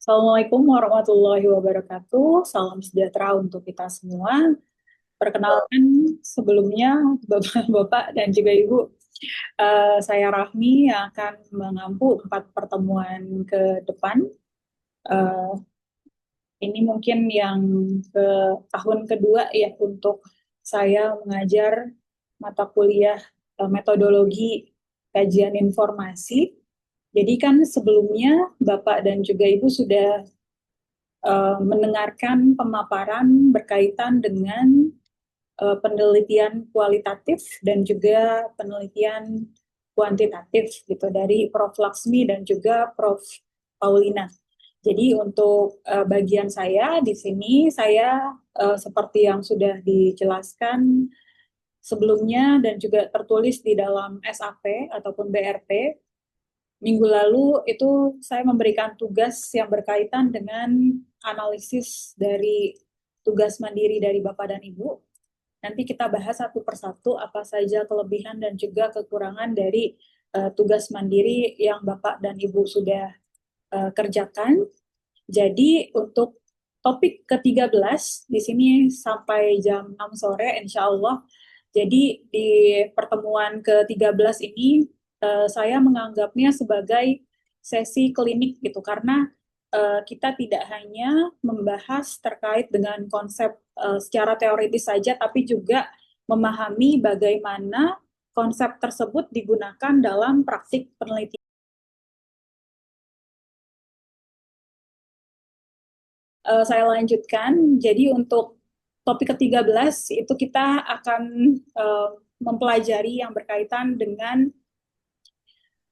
Assalamualaikum warahmatullahi wabarakatuh. Salam sejahtera untuk kita semua. Perkenalkan sebelumnya Bapak-Bapak dan juga Ibu, saya Rahmi yang akan mengampu 4 pertemuan ke depan. Eh, ini mungkin yang ke tahun kedua ya untuk saya mengajar mata kuliah metodologi kajian informasi. Jadi kan sebelumnya Bapak dan juga Ibu sudah mendengarkan pemaparan berkaitan dengan penelitian kualitatif dan juga penelitian kuantitatif gitu dari Prof. Laksmi dan juga Prof. Paulina. Jadi untuk bagian saya di sini saya seperti yang sudah dijelaskan sebelumnya dan juga tertulis di dalam SAP ataupun BRP minggu lalu itu saya memberikan tugas yang berkaitan dengan analisis dari tugas mandiri dari Bapak dan Ibu. Nanti kita bahas satu persatu apa saja kelebihan dan juga kekurangan dari tugas mandiri yang Bapak dan Ibu sudah kerjakan. Jadi untuk topik ke-13 di sini sampai jam 6 sore insya Allah. Jadi di pertemuan ke-13 ini saya menganggapnya sebagai sesi klinik gitu karena kita tidak hanya membahas terkait dengan konsep secara teoritis saja tapi juga memahami bagaimana konsep tersebut digunakan dalam praktik penelitian. Saya lanjutkan. Jadi untuk topik ke-13 itu kita akan mempelajari yang berkaitan dengan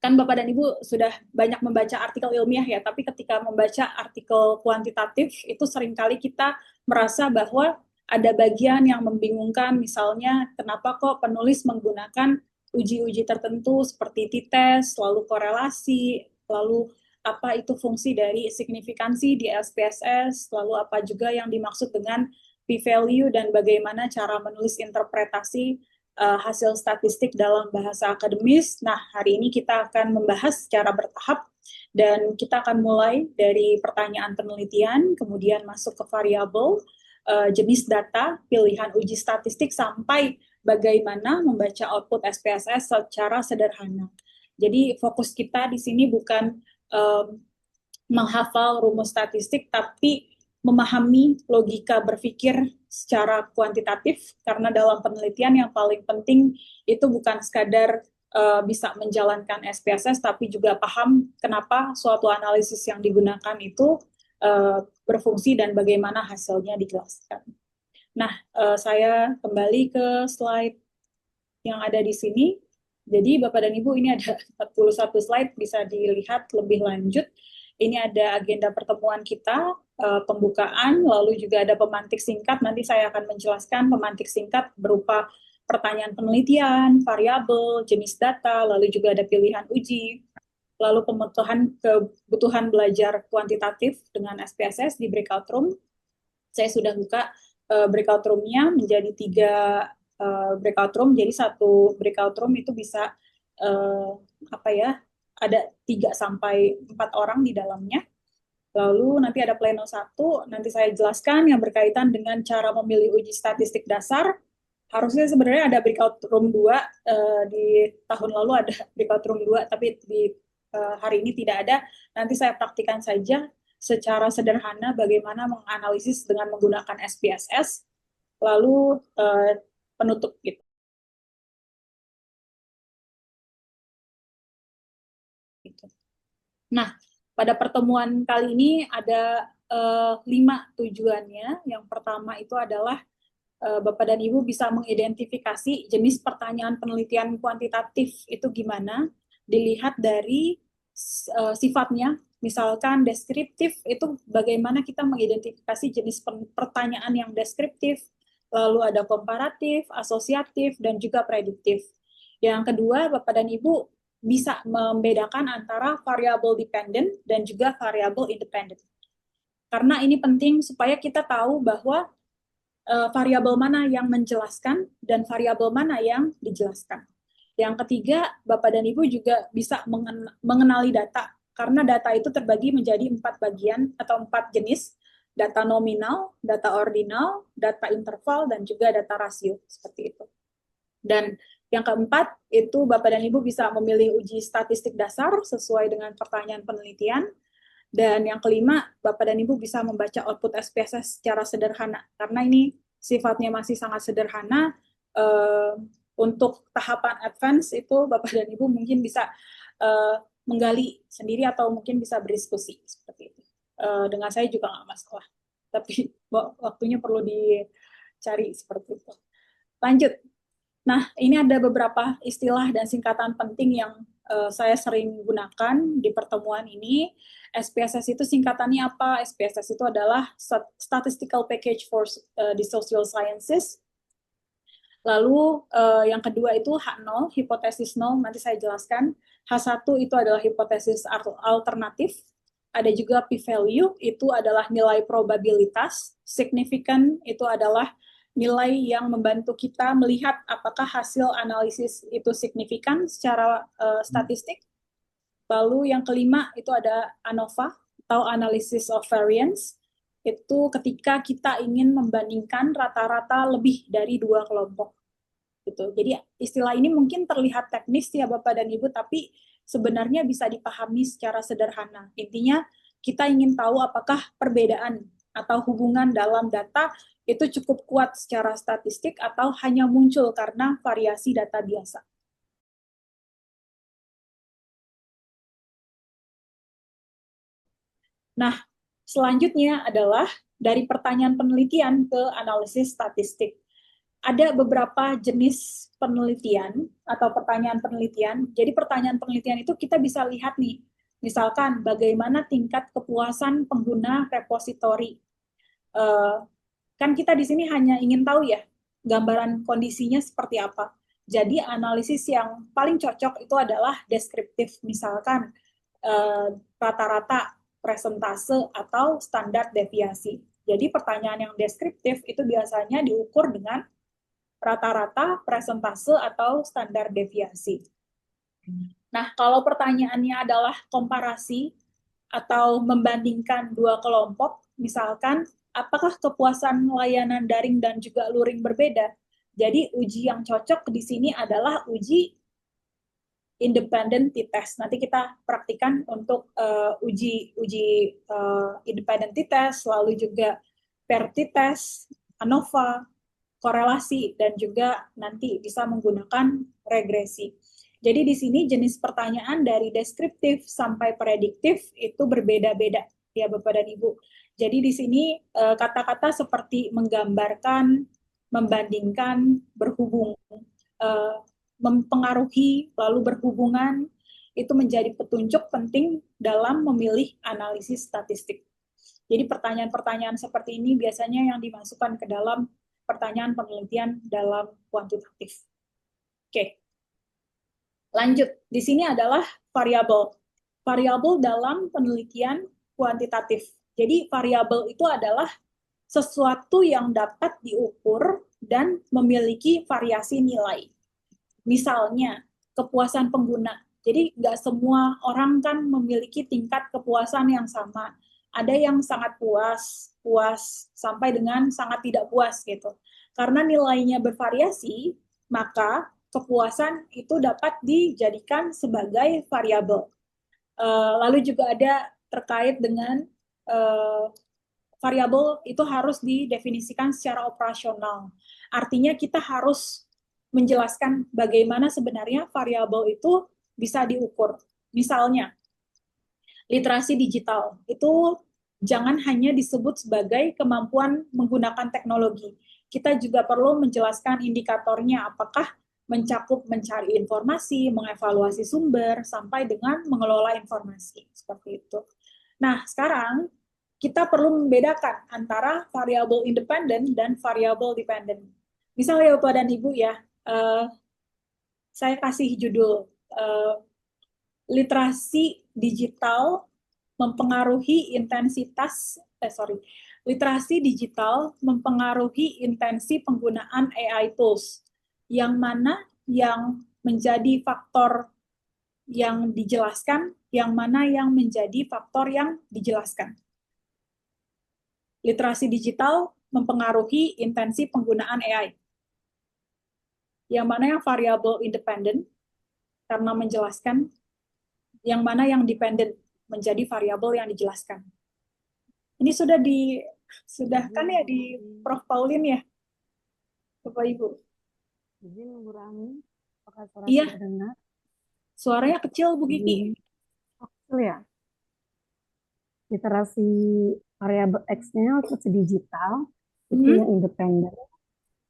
kan Bapak dan Ibu sudah banyak membaca artikel ilmiah ya, tapi ketika membaca artikel kuantitatif itu seringkali kita merasa bahwa ada bagian yang membingungkan, misalnya kenapa kok penulis menggunakan uji-uji tertentu seperti t-test, lalu korelasi, lalu apa itu fungsi dari signifikansi di SPSS, lalu apa juga yang dimaksud dengan p-value dan bagaimana cara menulis interpretasi hasil statistik dalam bahasa akademis. Nah, hari ini kita akan membahas secara bertahap dan kita akan mulai dari pertanyaan penelitian, kemudian masuk ke variabel, jenis data, pilihan uji statistik, sampai bagaimana membaca output SPSS secara sederhana. Jadi fokus kita di sini bukan menghafal rumus statistik, tapi memahami logika berpikir secara kuantitatif, karena dalam penelitian yang paling penting itu bukan sekadar bisa menjalankan SPSS, tapi juga paham kenapa suatu analisis yang digunakan itu berfungsi dan bagaimana hasilnya dijelaskan. Nah, saya kembali ke slide yang ada di sini. Jadi Bapak dan Ibu ini ada 41 slide, bisa dilihat lebih lanjut. Ini ada agenda pertemuan kita, pembukaan, lalu juga ada pemantik singkat. Nanti saya akan menjelaskan pemantik singkat berupa pertanyaan penelitian, variabel, jenis data, lalu juga ada pilihan uji, lalu kebutuhan belajar kuantitatif dengan SPSS di breakout room. Saya sudah buka breakout room-nya menjadi 3 breakout room. Jadi satu breakout room itu bisa apa ya, ada 3 sampai 4 orang di dalamnya. Lalu nanti ada pleno 1, nanti saya jelaskan yang berkaitan dengan cara memilih uji statistik dasar. Harusnya sebenarnya ada breakout room 2, di tahun lalu ada breakout room 2, tapi di hari ini tidak ada. Nanti saya praktikan saja secara sederhana bagaimana menganalisis dengan menggunakan SPSS, lalu penutup gitu. Nah, pada pertemuan kali ini ada 5 tujuannya. Yang pertama itu adalah Bapak dan Ibu bisa mengidentifikasi jenis pertanyaan penelitian kuantitatif itu gimana, dilihat dari sifatnya. Misalkan deskriptif itu bagaimana kita mengidentifikasi jenis pertanyaan yang deskriptif, lalu ada komparatif, asosiatif, dan juga prediktif. Yang kedua, Bapak dan Ibu bisa membedakan antara variabel dependent dan juga variabel independent. Karena ini penting supaya kita tahu bahwa variabel mana yang menjelaskan dan variabel mana yang dijelaskan. Yang ketiga, Bapak dan Ibu juga bisa mengenali data. karena data itu terbagi menjadi 4 bagian atau 4 jenis, data nominal, data ordinal, data interval, dan juga data rasio, seperti itu. Dan yang keempat, itu Bapak dan Ibu bisa memilih uji statistik dasar sesuai dengan pertanyaan penelitian. Dan yang kelima, Bapak dan Ibu bisa membaca output SPSS secara sederhana, karena ini sifatnya masih sangat sederhana. Untuk tahapan advance itu Bapak dan Ibu mungkin bisa menggali sendiri atau mungkin bisa berdiskusi seperti itu. Dengan saya juga nggak masalah, tapi waktunya perlu dicari seperti itu. Lanjut. Nah, ini ada beberapa istilah dan singkatan penting yang saya sering gunakan di pertemuan ini. SPSS itu singkatannya apa? SPSS itu adalah Statistical Package for the Social Sciences. Lalu yang kedua itu H0, hipotesis 0, nanti saya jelaskan. H1 itu adalah hipotesis alternatif. Ada juga p-value, itu adalah nilai probabilitas. Significant itu adalah nilai yang membantu kita melihat apakah hasil analisis itu signifikan secara statistik. Lalu yang kelima itu ada ANOVA atau Analysis of Variance. Itu ketika kita ingin membandingkan rata-rata lebih dari 2 kelompok. Gitu. Jadi istilah ini mungkin terlihat teknis ya Bapak dan Ibu, tapi sebenarnya bisa dipahami secara sederhana. Intinya kita ingin tahu apakah perbedaan atau hubungan dalam data itu cukup kuat secara statistik atau hanya muncul karena variasi data biasa. Nah, selanjutnya adalah dari pertanyaan penelitian ke analisis statistik. Ada beberapa jenis penelitian atau pertanyaan penelitian. Jadi pertanyaan penelitian itu kita bisa lihat nih, misalkan bagaimana tingkat kepuasan pengguna repositori. Kan kita di sini hanya ingin tahu ya, gambaran kondisinya seperti apa. Jadi analisis yang paling cocok itu adalah deskriptif, misalkan rata-rata, presentase, atau standar deviasi. Jadi pertanyaan yang deskriptif itu biasanya diukur dengan rata-rata, presentase, atau standar deviasi. Nah, kalau pertanyaannya adalah komparasi atau membandingkan 2 kelompok, misalkan apakah kepuasan layanan daring dan juga luring berbeda? Jadi uji yang cocok di sini adalah uji independent t-test. Nanti kita praktikan untuk uji independent t-test, lalu juga pair t-test, ANOVA, korelasi, dan juga nanti bisa menggunakan regresi. Jadi di sini jenis pertanyaan dari deskriptif sampai prediktif itu berbeda-beda ya Bapak dan Ibu. Jadi di sini kata-kata seperti menggambarkan, membandingkan, berhubung, mempengaruhi, lalu berhubungan, itu menjadi petunjuk penting dalam memilih analisis statistik. Jadi pertanyaan-pertanyaan seperti ini biasanya yang dimasukkan ke dalam pertanyaan penelitian dalam kuantitatif. Oke. Lanjut, di sini adalah variabel. Variabel dalam penelitian kuantitatif. Jadi variabel itu adalah sesuatu yang dapat diukur dan memiliki variasi nilai. Misalnya, kepuasan pengguna. Jadi nggak semua orang kan memiliki tingkat kepuasan yang sama. Ada yang sangat puas, puas sampai dengan sangat tidak puas gitu. Karena nilainya bervariasi, maka kepuasan itu dapat dijadikan sebagai variabel. Lalu juga ada terkait dengan variabel itu harus didefinisikan secara operasional. Artinya kita harus menjelaskan bagaimana sebenarnya variabel itu bisa diukur. Misalnya, literasi digital itu jangan hanya disebut sebagai kemampuan menggunakan teknologi. Kita juga perlu menjelaskan indikatornya, apakah mencakup mencari informasi, mengevaluasi sumber, sampai dengan mengelola informasi. Seperti itu. Nah, sekarang kita perlu membedakan antara variabel independen dan variabel dependent. Misalnya Bapak dan Ibu ya, saya kasih judul literasi digital mempengaruhi literasi digital mempengaruhi intensi penggunaan AI tools. Yang mana yang menjadi faktor yang dijelaskan, yang mana yang menjadi faktor yang dijelaskan. Literasi digital mempengaruhi intensi penggunaan AI. Yang mana yang variabel independen karena menjelaskan, yang mana yang dependent menjadi variabel yang dijelaskan. Ini sudah kan ya di Prof. Paulin ya, Bapak Ibu? Izin Bu Rami, apakah suara Iya, saya dengar? suaranya kecil Bu Kiki. Kecil ya. Literasi variabel X-nya literasi digital itu Hmm, yang independen. ya,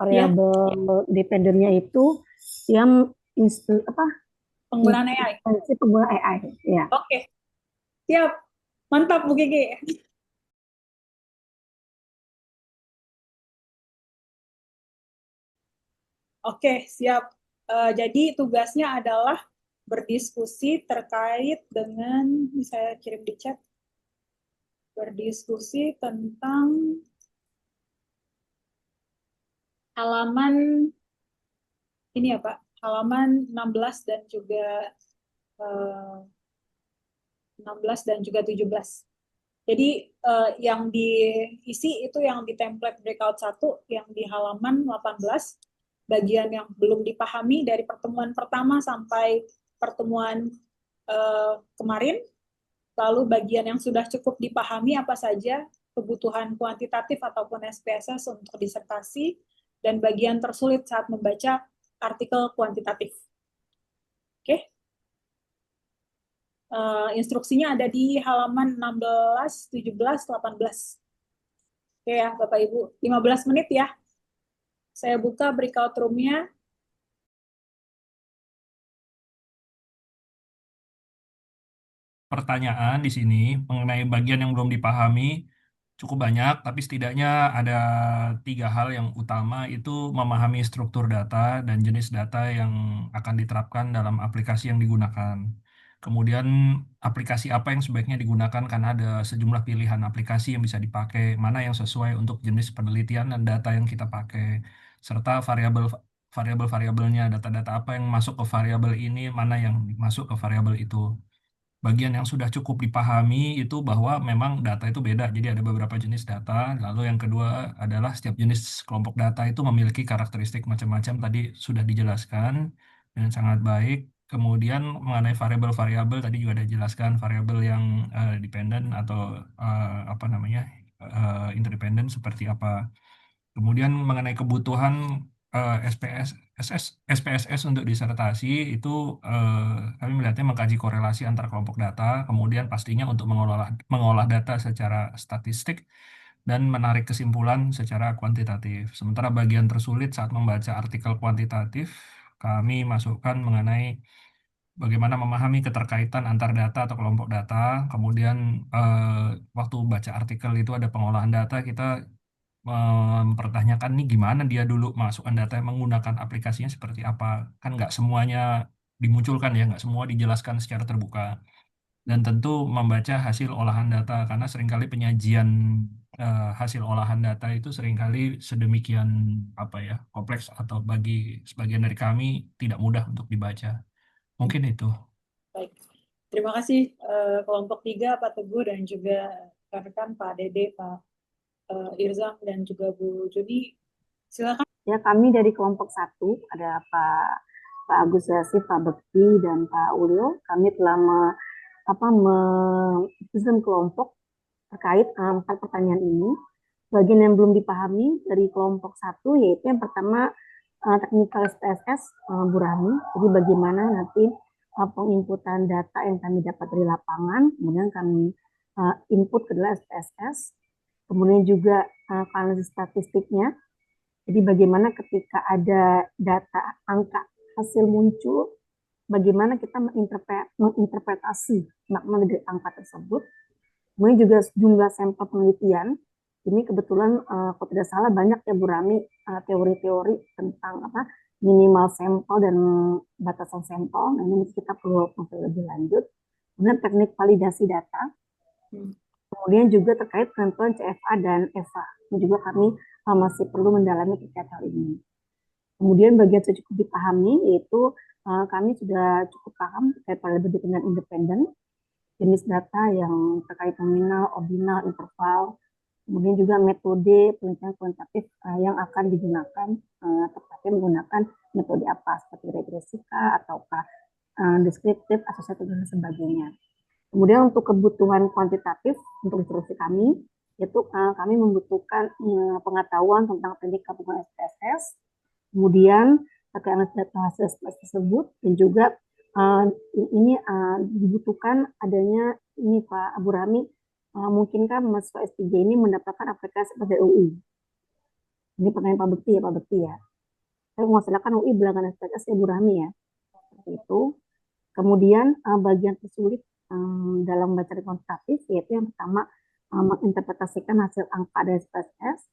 Variabel dependennya itu yang apa penggunaan AI. instansi pengguna AI. Ya. Oke, siap. Mantap Bu Kiki. Oke, siap. Jadi tugasnya adalah berdiskusi terkait dengan, saya kirim di chat, berdiskusi tentang halaman ini ya Pak, halaman 16 dan juga 16 dan juga 17. Jadi yang diisi itu yang di template breakout 1, yang di halaman 18, bagian yang belum dipahami dari pertemuan pertama sampai pertemuan kemarin, lalu bagian yang sudah cukup dipahami apa saja kebutuhan kuantitatif ataupun SPSS untuk disertasi, dan bagian tersulit saat membaca artikel kuantitatif. Oke, instruksinya ada di halaman 16, 17, 18. Oke ya Bapak Ibu, 15 menit ya. Saya buka breakout room-nya. Pertanyaan di sini mengenai bagian yang belum dipahami cukup banyak, tapi setidaknya ada 3 hal yang utama, itu memahami struktur data dan jenis data yang akan diterapkan dalam aplikasi yang digunakan. Kemudian aplikasi apa yang sebaiknya digunakan karena ada sejumlah pilihan aplikasi yang bisa dipakai, mana yang sesuai untuk jenis penelitian dan data yang kita pakai, serta variabel-variabelnya, data-data apa yang masuk ke variabel ini, mana yang masuk ke variabel itu. Bagian yang sudah cukup dipahami itu bahwa memang data itu beda, jadi ada beberapa jenis data. Lalu yang kedua adalah setiap jenis kelompok data itu memiliki karakteristik macam-macam, tadi sudah dijelaskan dan sangat baik. Kemudian mengenai variabel-variabel tadi juga ada dijelaskan, variabel yang dependent atau apa namanya interdependent seperti apa. Kemudian mengenai kebutuhan SPSS untuk disertasi itu kami melihatnya mengkaji korelasi antar kelompok data, kemudian pastinya untuk mengolah data secara statistik dan menarik kesimpulan secara kuantitatif. Sementara bagian tersulit saat membaca artikel kuantitatif, kami masukkan mengenai bagaimana memahami keterkaitan antar data atau kelompok data. Kemudian waktu baca artikel itu ada pengolahan data, kita mempertanyakan nih gimana dia dulu masukkan data yang menggunakan aplikasinya seperti apa. Kan nggak semuanya dimunculkan ya, nggak semua dijelaskan secara terbuka. Dan tentu membaca hasil olahan data, karena seringkali penyajian hasil olahan data itu seringkali sedemikian apa ya, kompleks, atau bagi sebagian dari kami tidak mudah untuk dibaca. Mungkin itu. Baik. Terima kasih kelompok 3, Pak Teguh, dan juga rekan-rekan Pak Dede, Pak Irzam, dan juga Bu Juni. Silakan. Ya, kami dari kelompok 1 ada Pak Agus Yasif, Pak Bekti, dan Pak Ulil. Kami telah menyusun kelompok terkait 4 pertanyaan ini. Bagian yang belum dipahami dari kelompok 1 yaitu yang pertama teknikal SPSS Bu Rami. Jadi bagaimana nanti penginputan data yang kami dapat dari lapangan, kemudian kami input ke dalam SPSS, kemudian juga analisis statistiknya. Jadi bagaimana ketika ada data angka hasil muncul, bagaimana kita menginterpretasi makna dari angka tersebut. Kemudian juga jumlah sampel penelitian. Ini kebetulan kalau tidak salah banyak ya Bu Rami teori-teori tentang minimal sampel dan batasan sampel. Nah, ini kita perlu lebih lanjut. Kemudian teknik validasi data. Kemudian juga terkait penentuan CFA dan EVA. Ini juga kami masih perlu mendalami terkait hal ini. Kemudian bagian yang cukup dipahami yaitu kami sudah cukup paham terkait variabel determinan independen, jenis data yang terkait nominal, ordinal, interval, kemudian juga metode perencanaan kuantitatif yang akan digunakan, tepatnya menggunakan metode apa, seperti regresi ataukah deskriptif, asosiatif, dan sebagainya. Kemudian untuk kebutuhan kuantitatif untuk instruksi kami, yaitu kami membutuhkan pengetahuan tentang teknik gabungan SPSS, kemudian terkait data hasil SPSS tersebut, dan juga ini dibutuhkan adanya ini Pak Abu Rami, mungkinkah mahasiswa S3 ini mendapatkan aplikasi PDUI? Ini pertanyaan Pak Bekti ya, Pak Bekti ya. Saya mengusahakan UI belakang SPSS ya Bu Rami ya. Seperti itu. Kemudian bagian tersulit dalam membaca kuantitatif yaitu yang pertama menginterpretasikan hasil angka dari SPSS,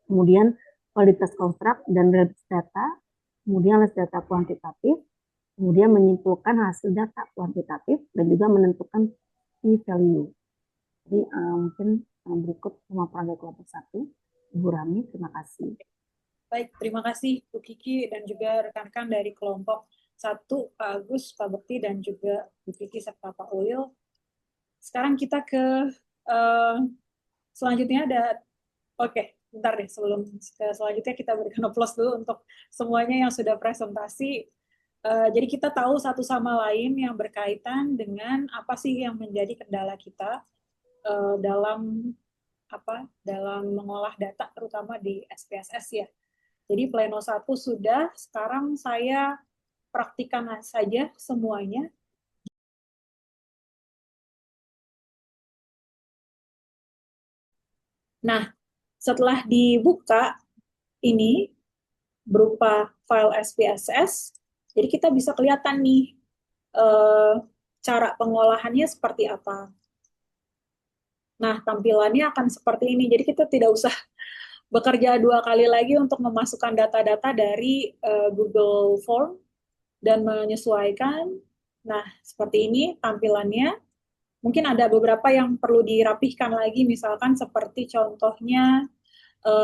kemudian kualitas konstruk dan realitas data, kemudian analisis data kuantitatif, kemudian menyimpulkan hasil data kuantitatif dan juga menentukan p-value. Jadi mungkin berikut pemaparan dari kelompok 1, Ibu Rami, terima kasih. Baik, terima kasih Bu Kiki dan juga rekan-rekan dari kelompok 1, Pak Agus, Pak Bekti, dan juga Bu Kiki serta Pak Ulil. Sekarang kita ke selanjutnya ada, bentar deh, sebelum ke selanjutnya kita berikan aplaus dulu untuk semuanya yang sudah presentasi. Jadi kita tahu satu sama lain yang berkaitan dengan apa sih yang menjadi kendala kita dalam mengolah data, terutama di SPSS ya. Jadi Pleno 1 sudah, sekarang saya praktikan saja semuanya. Nah, setelah dibuka ini berupa file SPSS, jadi kita bisa kelihatan nih cara pengolahannya seperti apa. Nah, tampilannya akan seperti ini. Jadi kita tidak usah bekerja 2 kali lagi untuk memasukkan data-data dari Google Form dan menyesuaikan. Nah, seperti ini tampilannya. Mungkin ada beberapa yang perlu dirapihkan lagi, misalkan seperti contohnya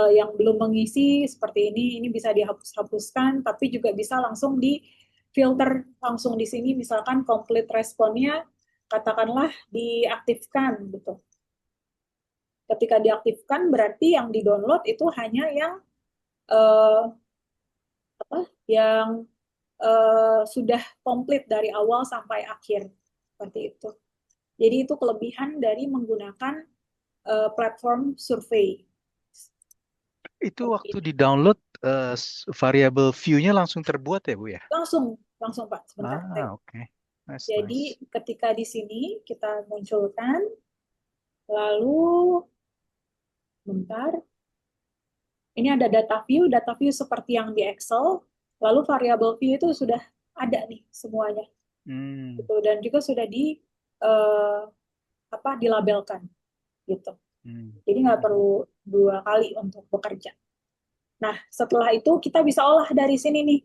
yang belum mengisi seperti ini bisa dihapus-hapuskan, tapi juga bisa langsung di filter langsung di sini, misalkan complete responnya katakanlah diaktifkan gitu. Ketika diaktifkan berarti yang di-download itu hanya yang sudah komplit dari awal sampai akhir, seperti itu. Jadi itu kelebihan dari menggunakan platform survei. Itu waktu di-download variabel view-nya langsung terbuat ya, Bu ya? Langsung Pak, sebentar. Oke. Nice, Jadi ketika di sini kita munculkan, lalu bentar. Ini ada data view seperti yang di Excel, lalu variabel view itu sudah ada nih semuanya. Gitu. Dan juga sudah dilabelkan gitu. Jadi nggak perlu 2 kali untuk bekerja. Nah, setelah itu kita bisa olah dari sini nih.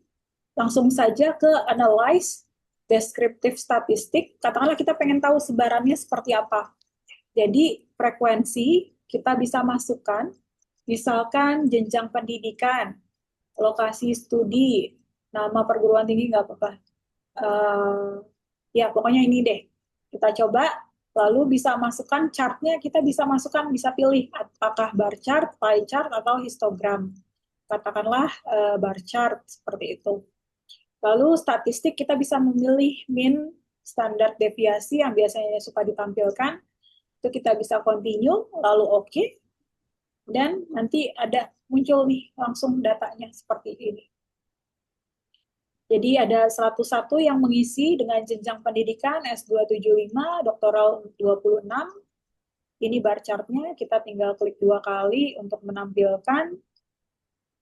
Langsung saja ke analyze descriptive statistik. Katakanlah kita pengen tahu sebarannya seperti apa. Jadi frekuensi kita bisa masukkan, misalkan jenjang pendidikan, lokasi studi, nama perguruan tinggi nggak apa-apa. Ya pokoknya ini deh. Kita coba, lalu bisa masukkan chartnya, kita bisa masukkan, bisa pilih apakah bar chart, pie chart, atau histogram. Katakanlah bar chart seperti itu. Lalu statistik kita bisa memilih mean, standar deviasi yang biasanya suka ditampilkan. Itu kita bisa continue, lalu oke. Dan nanti ada muncul nih langsung datanya seperti ini. Jadi ada 101 yang mengisi dengan jenjang pendidikan S2 75, doktoral 26. Ini bar chartnya, kita tinggal klik 2 kali untuk menampilkan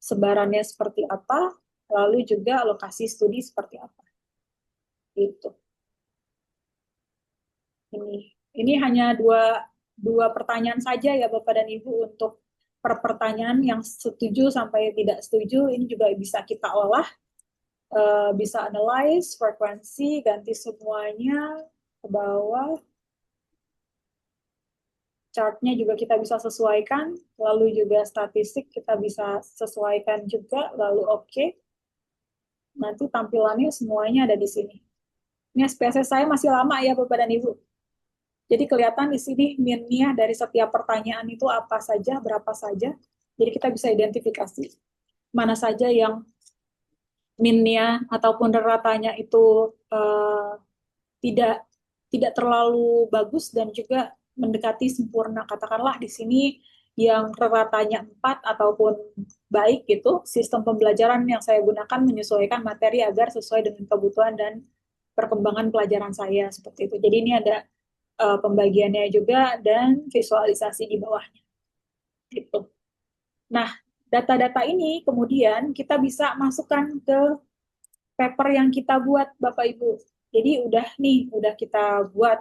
sebarannya seperti apa, lalu juga lokasi studi seperti apa. Gitu. Ini hanya dua pertanyaan saja ya Bapak dan Ibu untuk per pertanyaan yang setuju sampai tidak setuju, ini juga bisa kita olah. Bisa analyze, frekuensi, ganti semuanya ke bawah. Chartnya juga kita bisa sesuaikan, lalu juga statistik kita bisa sesuaikan juga, lalu oke. Nanti tampilannya semuanya ada di sini. Ini SPSS saya masih lama ya Bapak dan Ibu. Jadi kelihatan di sini min-nya dari setiap pertanyaan itu apa saja, berapa saja. Jadi kita bisa identifikasi mana saja yang min-nya ataupun ratanya itu tidak tidak terlalu bagus dan juga mendekati sempurna. Katakanlah di sini yang ratanya 4 ataupun baik gitu, sistem pembelajaran yang saya gunakan menyesuaikan materi agar sesuai dengan kebutuhan dan perkembangan pelajaran saya seperti itu. Jadi ini ada pembagiannya juga dan visualisasi di bawahnya. Gitu. Nah, data-data ini kemudian kita bisa masukkan ke paper yang kita buat, Bapak Ibu. Jadi udah kita buat.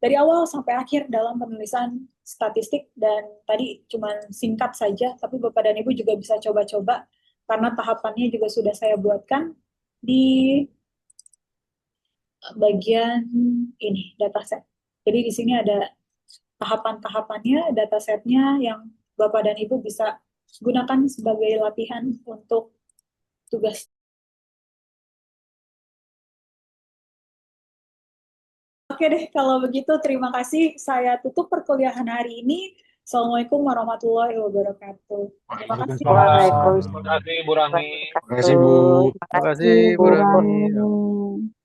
Dari awal sampai akhir dalam penulisan statistik, dan tadi cuma singkat saja, tapi Bapak dan Ibu juga bisa coba-coba karena tahapannya juga sudah saya buatkan di bagian ini, dataset. Jadi di sini ada tahapan-tahapannya, datasetnya yang Bapak dan Ibu bisa gunakan sebagai latihan untuk tugas. Oke deh, kalau begitu terima kasih. Saya tutup perkuliahan hari ini. Assalamualaikum warahmatullahi wabarakatuh. Terima kasih. Waalaikumsalam Terima kasih Bu Rami. warahmatullahi Terima kasih, Bu. wabarakatuh. Terima kasih, Bu Bu Rani. Rani.